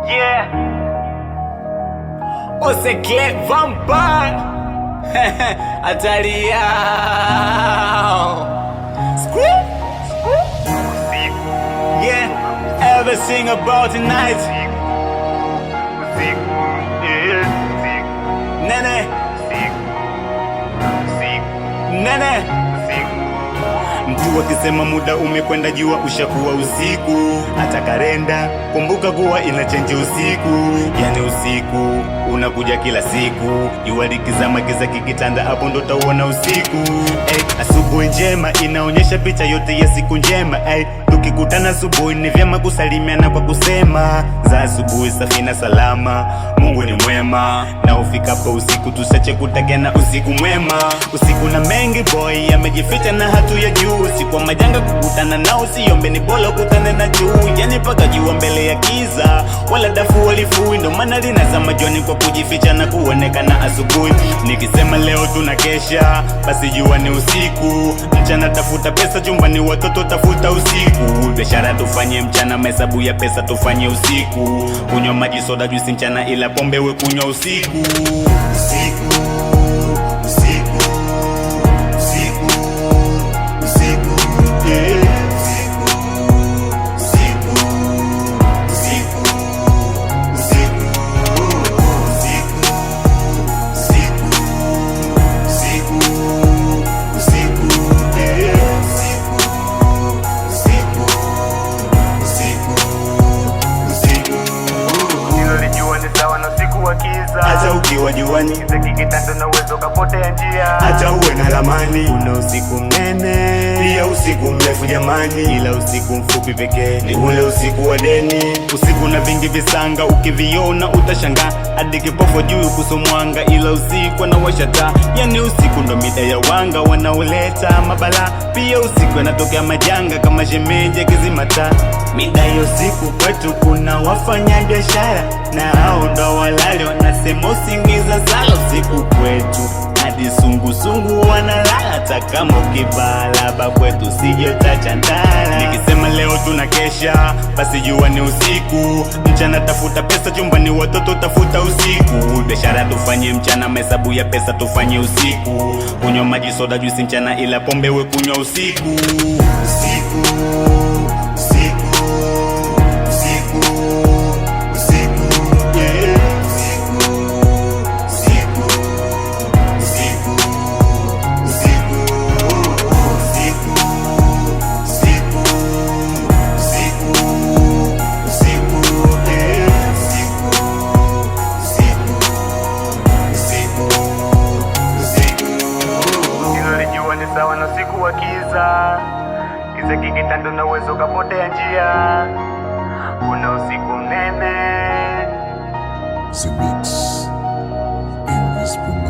Yeah. Osekle Vampire. Hatari yao. Squeak. Yeah. Everything about tonight. Nene. Nene. Mtu akisema muda umekwenda jua ushakuwa usiku. Hata kalenda kumbuka kuwa inachange usiku. Yani usiku unakuja kila siku. Jua likizama giza kikitanda hapo ndo tauona usiku. Asubuhi njema inaonyesha picha yote ya siku njema. Tukikutana asubuhi ni vyema kusalimiana kwa kusema za asubuhi safi na salama. Mungu ni mwema na ufikapo usiku tusache kutakiana usiku mwema. Usiku na mengi boy yamejificha na hatu ya juu. Siku wa majanga kukutana na usiombe ni bora ukutane na juu. Yani paka jua mbele ya kiza wala dafu walifui. Ndo maana linazama joni kwa kujificha na kuonekana asubuhi. Nikisema leo tunakesha basi jua ni usiku. Mchana tafuta pesa chumbani watoto tafuta usiku. Biashara tufanye mchana mahesabu ya pesa tufanye usiku. Kunywa maji soda juisi mchana ila pombe we kunywa usiku. Hata ukiwa juani kiza kikitanda na uwezo kapotea njia. Hata uwe na lamani una usiku mnene pia usiku mrefu jamani. Ila usiku mfupi pekee ni ule usiku wa deni. Usiku na vingi visanga ukiviona utashangaa. Hadi kipofu juu kusomwanga ila usiku anawasha taa. Yani usiku ndo mida ya wanga wanaoleta mabala. Pia usiku yanatokea majanga kama shemeji kizimata. Mida ya usiku kwetu kuna wafanya biashara na hao ndo walali wanasema usingiza sala usiku kwetu. Hadi sungu wanalala hata kama ukivaa kwetu sije utachandala. Nikisema leo tunakesha basi jua ni usiku. Mchana tafuta pesa chumbani watoto tafuta usiku. Biashara tufanye mchana mahesabu ya pesa tufanye usiku. Kunywa maji soda juisi mchana ila pombe we kunywa usiku. Sawa na usiku wa kiza kikitanda na uwezo kapotea njia. Kuna usiku mnene. The mix invisible.